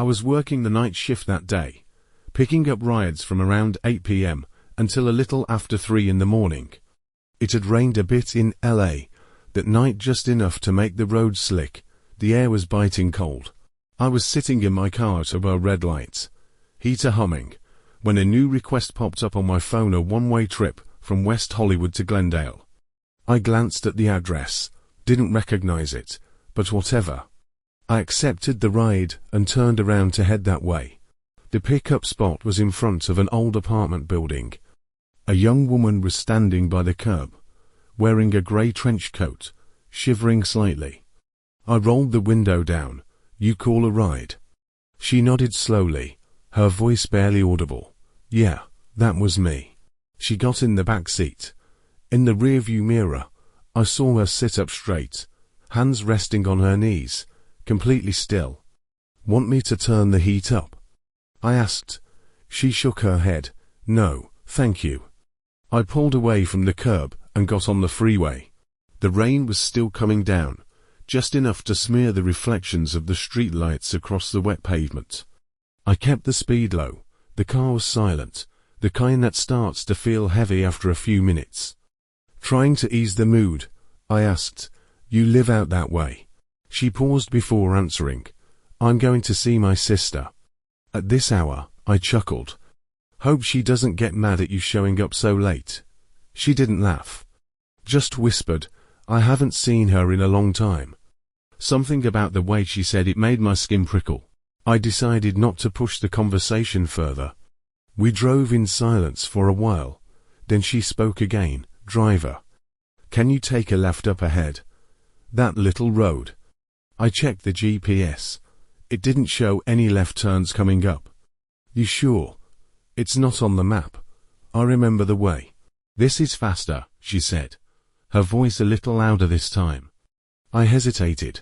I was working the night shift that day, picking up rides from around 8 p.m. until a little after 3 in the morning. It had rained a bit in LA that night, just enough to make the road slick. The air was biting cold. I was sitting in my car at a red light, heater humming, when a new request popped up on my phone: a one-way trip from West Hollywood to Glendale. I glanced at the address, didn't recognize it, but whatever. I accepted the ride and turned around to head that way. The pickup spot was in front of an old apartment building. A young woman was standing by the curb, wearing a grey trench coat, shivering slightly. I rolled the window down. "You call a ride?" She nodded slowly, her voice barely audible. "Yeah, that was me." She got in the back seat. In the rearview mirror, I saw her sit up straight, hands resting on her knees, completely still. "Want me to turn the heat up?" I asked. She shook her head. "No, thank you." I pulled away from the curb and got on the freeway. The rain was still coming down, just enough to smear the reflections of the streetlights across the wet pavement. I kept the speed low. The car was silent, the kind that starts to feel heavy after a few minutes. Trying to ease the mood, I asked, "You live out that way?" She paused before answering. "I'm going to see my sister." "At this hour?" I chuckled. "Hope she doesn't get mad at you showing up so late." She didn't laugh. Just whispered, "I haven't seen her in a long time." Something about the way she said it made my skin prickle. I decided not to push the conversation further. We drove in silence for a while. Then she spoke again. "Driver, can you take a left up ahead? That little road." I checked the GPS. It didn't show any left turns coming up. "You sure? It's not on the map." "I remember the way." "This is faster," she said, her voice a little louder this time. I hesitated,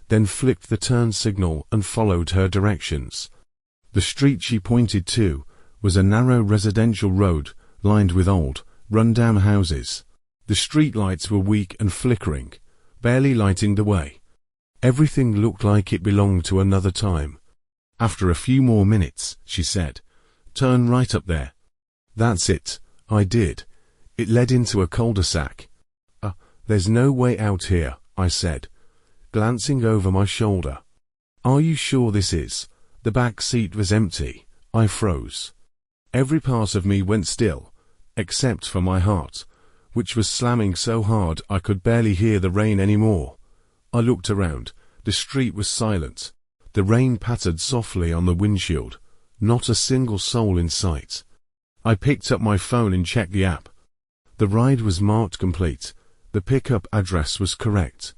then flicked the turn signal and followed her directions. The street she pointed to was a narrow residential road lined with old, run-down houses. The streetlights were weak and flickering, barely lighting the way. Everything looked like it belonged to another time. "After a few more minutes," she said, "turn right up there." That's it. I did. It led into a cul-de-sac. There's no way out here," I said, glancing over my shoulder. "Are you sure this is?" The back seat was empty. I froze. Every part of me went still, except for my heart, which was slamming so hard I could barely hear the rain anymore. I looked around. The street was silent. The rain pattered softly on the windshield. Not a single soul in sight. I picked up my phone and checked the app. The ride was marked complete. The pickup address was correct.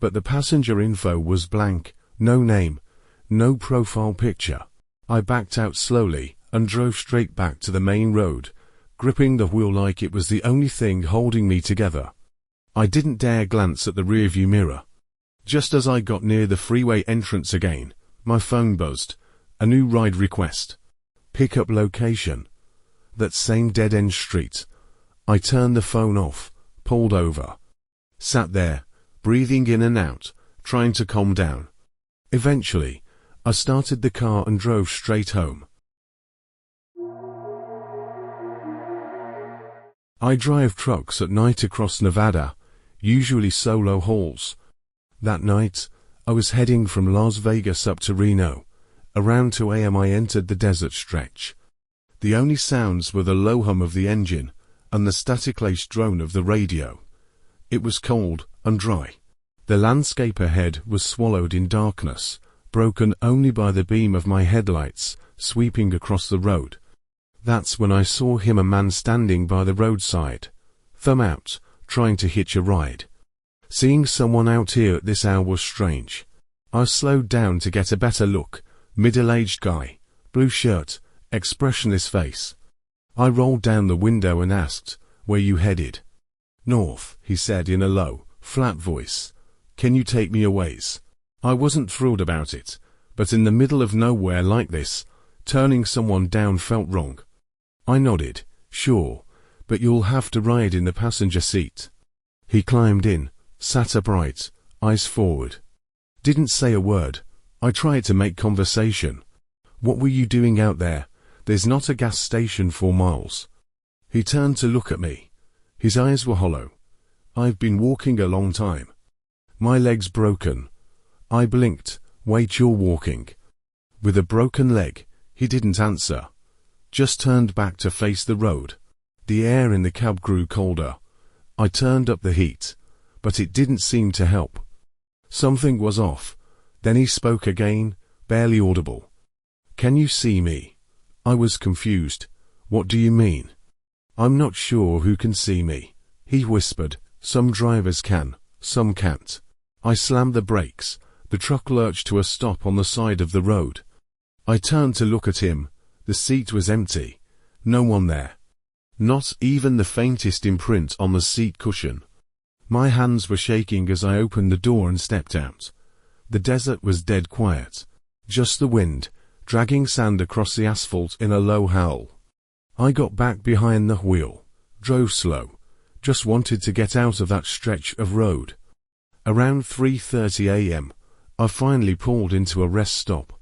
But the passenger info was blank. No name. No profile picture. I backed out slowly and drove straight back to the main road, gripping the wheel like it was the only thing holding me together. I didn't dare glance at the rearview mirror. Just as I got near the freeway entrance again, my phone buzzed. A new ride request. Pickup location. That same dead-end street. I turned the phone off, pulled over. Sat there, breathing in and out, trying to calm down. Eventually, I started the car and drove straight home. I drive trucks at night across Nevada, usually solo hauls. That night, I was heading from Las Vegas up to Reno. Around 2 a.m. I entered the desert stretch. The only sounds were the low hum of the engine and the static-laced drone of the radio. It was cold and dry. The landscape ahead was swallowed in darkness, broken only by the beam of my headlights sweeping across the road. That's when I saw him, a man standing by the roadside, thumb out, trying to hitch a ride. Seeing someone out here at this hour was strange. I slowed down to get a better look. Middle-aged guy, blue shirt, expressionless face. I rolled down the window and asked, "Where you headed?" "North," he said in a low, flat voice. "Can you take me a ways?" I wasn't thrilled about it, but in the middle of nowhere like this, turning someone down felt wrong. I nodded, "Sure, but you'll have to ride in the passenger seat." He climbed in, sat upright, eyes forward. Didn't say a word. I tried to make conversation. What were you doing out there? There's not a gas station 4 miles. He turned to look at me. His eyes were hollow. I've been walking a long time. My leg's broken. I blinked. Wait, you're walking? With a broken leg? He didn't answer. Just turned back to face the road. The air in the cab grew colder. I turned up the heat, but it didn't seem to help. Something was off. Then he spoke again, barely audible. Can you see me? I was confused. What do you mean? I'm not sure who can see me, he whispered. Some drivers can, some can't. I slammed the brakes. The truck lurched to a stop on the side of the road. I turned to look at him. The seat was empty. No one there. Not even the faintest imprint on the seat cushion. My hands were shaking as I opened the door and stepped out. The desert was dead quiet. Just the wind, dragging sand across the asphalt in a low howl. I got back behind the wheel, drove slow, just wanted to get out of that stretch of road. Around 3:30 a.m., I finally pulled into a rest stop.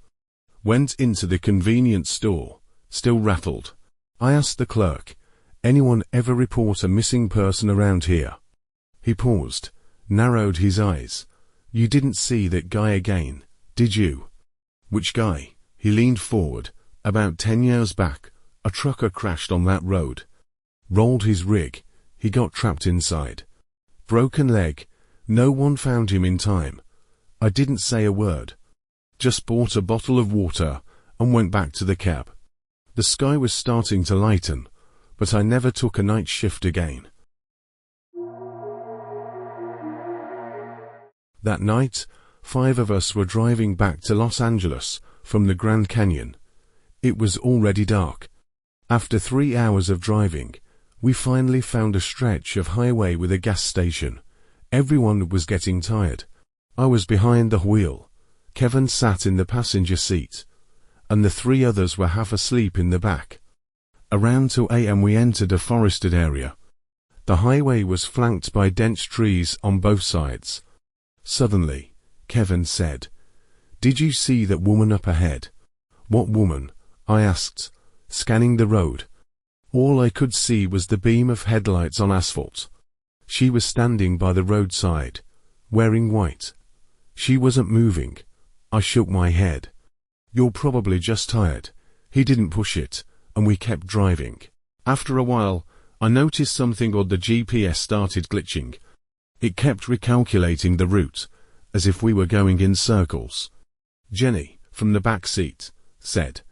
Went into the convenience store, still rattled. I asked the clerk, anyone ever report a missing person around here? He paused, narrowed his eyes. You didn't see that guy again, did you? Which guy? He leaned forward. About 10 years back, a trucker crashed on that road. Rolled his rig. He got trapped inside. Broken leg. No one found him in time. I didn't say a word. Just bought a bottle of water and went back to the cab. The sky was starting to lighten, but I never took a night shift again. That night, 5 of us were driving back to Los Angeles from the Grand Canyon. It was already dark. After 3 hours of driving, we finally found a stretch of highway with a gas station. Everyone was getting tired. I was behind the wheel. Kevin sat in the passenger seat, and the 3 others were half asleep in the back. Around 2 a.m. we entered a forested area. The highway was flanked by dense trees on both sides. Suddenly, Kevin said, "Did you see that woman up ahead?" "What woman?" I asked, scanning the road. All I could see was the beam of headlights on asphalt. She was standing by the roadside, wearing white. She wasn't moving. I shook my head. "You're probably just tired." He didn't push it, and we kept driving. After a while, I noticed something odd. The GPS started glitching. It kept recalculating the route, as if we were going in circles. Jenny, from the back seat, said,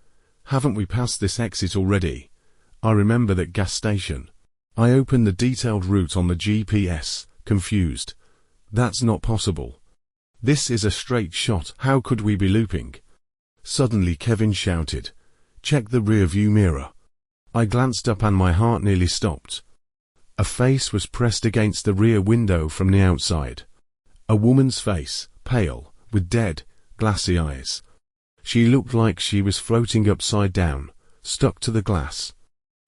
"Haven't we passed this exit already?" I remember that gas station. I opened the detailed route on the GPS, confused. That's not possible. This is a straight shot. How could we be looping? Suddenly Kevin shouted, "Check the rear view mirror." I glanced up and my heart nearly stopped. A face was pressed against the rear window from the outside. A woman's face, pale, with dead, glassy eyes. She looked like she was floating upside down, stuck to the glass.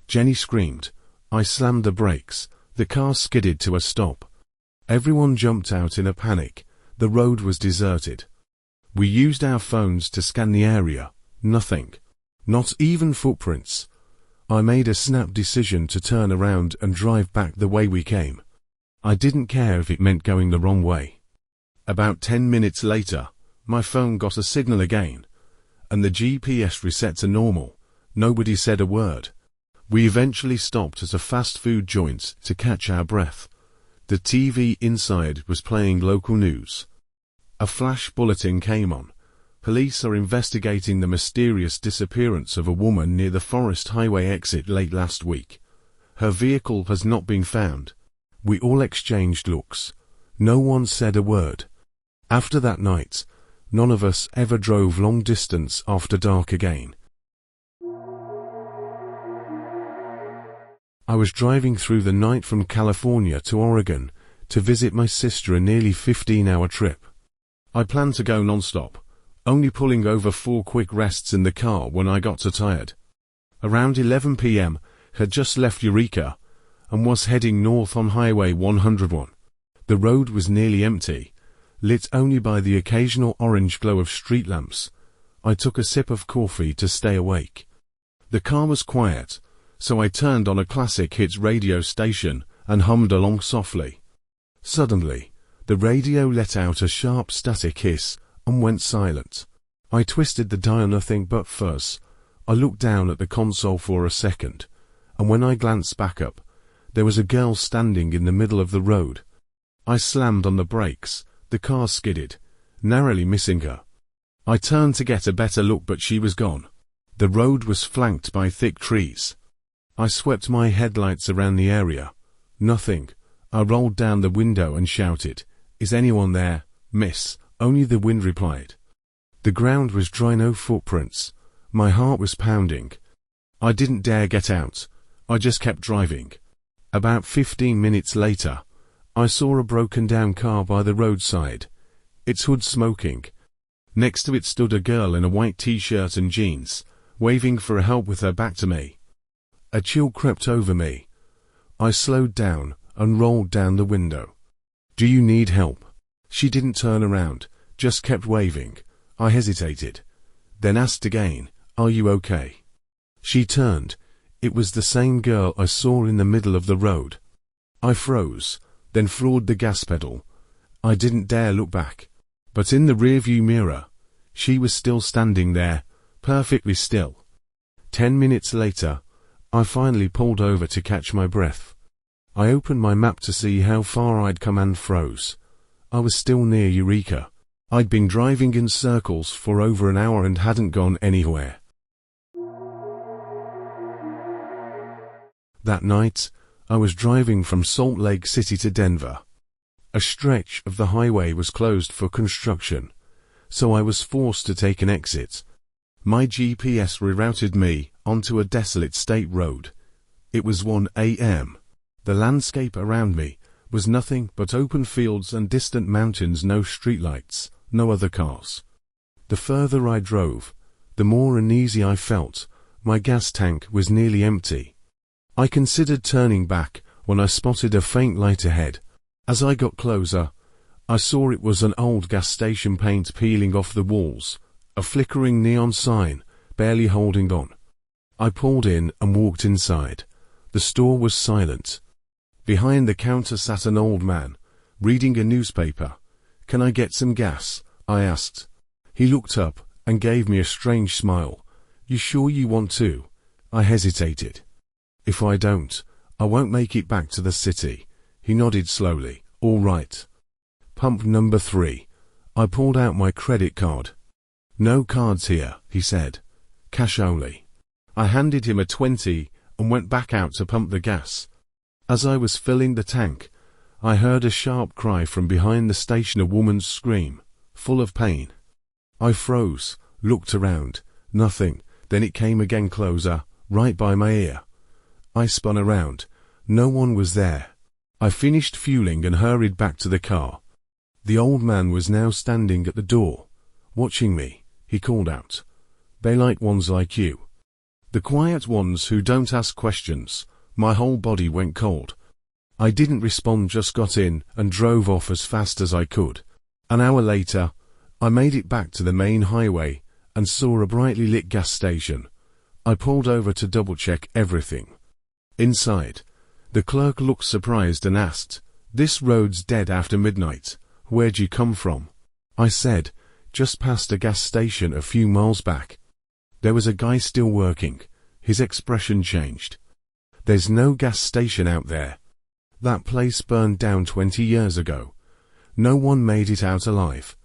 Jenny screamed. I slammed the brakes. The car skidded to a stop. Everyone jumped out in a panic. The road was deserted. We used our phones to scan the area. Nothing. Not even footprints. I made a snap decision to turn around and drive back the way we came. I didn't care if it meant going the wrong way. About 10 minutes later, my phone got a signal again, and the GPS reset to normal. Nobody said a word. We eventually stopped at a fast food joint to catch our breath. The TV inside was playing local news. A flash bulletin came on. Police are investigating the mysterious disappearance of a woman near the Forest Highway exit late last week. Her vehicle has not been found. We all exchanged looks. No one said a word. After that night, none of us ever drove long distance after dark again. I was driving through the night from California to Oregon to visit my sister, a nearly 15-hour trip. I planned to go non-stop, only pulling over 4 quick rests in the car when I got too tired. Around 11 p.m., had just left Eureka and was heading north on Highway 101. The road was nearly empty. lit only by the occasional orange glow of street lamps. I took a sip of coffee to stay awake. The car was quiet, so I turned on a classic hits radio station and hummed along softly. Suddenly, the radio let out a sharp static hiss and went silent. I twisted the dial, nothing but fuzz. I looked down at the console for a second, and when I glanced back up, there was a girl standing in the middle of the road. I slammed on the brakes. The car skidded, narrowly missing her. I turned to get a better look, but she was gone. The road was flanked by thick trees. I swept my headlights around the area. Nothing. I rolled down the window and shouted, "Is anyone there, miss?" Only the wind replied. The ground was dry, no footprints. My heart was pounding. I didn't dare get out. I just kept driving. About 15 minutes later, I saw a broken-down car by the roadside, its hood smoking. Next to it stood a girl in a white t-shirt and jeans, waving for help with her back to me. A chill crept over me. I slowed down and rolled down the window. "Do you need help?" She didn't turn around, just kept waving. I hesitated, then asked again, "Are you okay?" She turned. It was the same girl I saw in the middle of the road. I froze, then floored the gas pedal. I didn't dare look back. But in the rearview mirror, she was still standing there, perfectly still. 10 minutes later, I finally pulled over to catch my breath. I opened my map to see how far I'd come and froze. I was still near Eureka. I'd been driving in circles for over an hour and hadn't gone anywhere. That night, I was driving from Salt Lake City to Denver. A stretch of the highway was closed for construction, so I was forced to take an exit. My GPS rerouted me onto a desolate state road. It was 1 a.m. The landscape around me was nothing but open fields and distant mountains, no streetlights, no other cars. The further I drove, the more uneasy I felt. My gas tank was nearly empty. I considered turning back when I spotted a faint light ahead. As I got closer, I saw it was an old gas station, paint peeling off the walls, a flickering neon sign, barely holding on. I pulled in and walked inside. The store was silent. Behind the counter sat an old man, reading a newspaper. "Can I get some gas?" I asked. He looked up and gave me a strange smile. "You sure you want to?" I hesitated. "If I don't, I won't make it back to the city." He nodded slowly. "All right." Pump number 3. I pulled out my credit card. "No cards here," he said. "Cash only." I handed him a 20 and went back out to pump the gas. As I was filling the tank, I heard a sharp cry from behind the station, a woman's scream, full of pain. I froze, looked around. Nothing. Then it came again, closer, right by my ear. I spun around. No one was there. I finished fueling and hurried back to the car. The old man was now standing at the door, watching me. He called out, "They like ones like you. The quiet ones who don't ask questions." My whole body went cold. I didn't respond, just got in and drove off as fast as I could. An hour later, I made it back to the main highway and saw a brightly lit gas station. I pulled over to double-check everything. Inside, the clerk looked surprised and asked, "This road's dead after midnight. Where'd you come from?" I said, "Just past a gas station a few miles back." There was a guy still working. His expression changed. "There's no gas station out there. That place burned down 20 years ago. No one made it out alive."